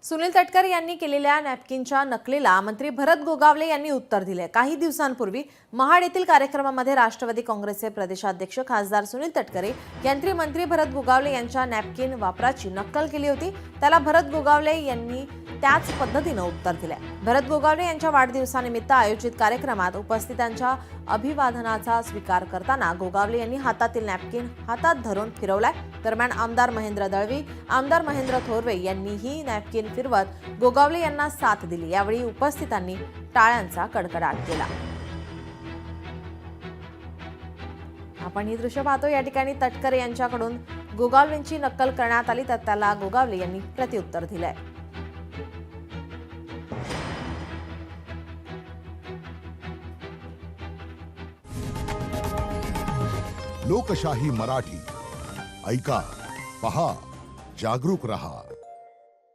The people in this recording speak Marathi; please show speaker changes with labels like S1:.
S1: सुनील तटकरे यांनी केलेल्या नॅपकिनच्या नकलेला मंत्री भरत गोगावले यांनी उत्तर दिले। काही दिवसांपूर्वी महाड येथील कार्यक्रमामध्ये राष्ट्रवादी काँग्रेसचे प्रदेशाध्यक्ष खासदार सुनील तटकरे यांनी मंत्री भरत गोगावले यांच्या नॅपकिन वापराची नक्कल केली होती। त्याला भरत गोगावले यांनी त्याच पद्धतीने उत्तर दिले। भरत गोगावले यांच्या वाढदिवसानिमित्त आयोजित कार्यक्रमात उपस्थितांच्या अभिवादनाचा स्वीकार करताना गोगावले यांनी हातातील नॅपकिन हातात धरून फिरवलाय। दरम्यान आमदार महेंद्र दळवी, आमदार महेंद्र थोरवे यांनीही नॅपकिन फिरवत गोगावले यांना साथ दिली। यावेळी उपस्थितांनी टाळ्यांचा कडकडाट केला। आपण ही दृश्य पाहतो। या ठिकाणी तटकरे यांच्याकडून गोगावलेंची नक्कल करण्यात आली, तर त्याला गोगावले यांनी प्रत्युत्तर दिलंय।
S2: लोकशाही मराठी ऐका, पहा, जागरूक रहा।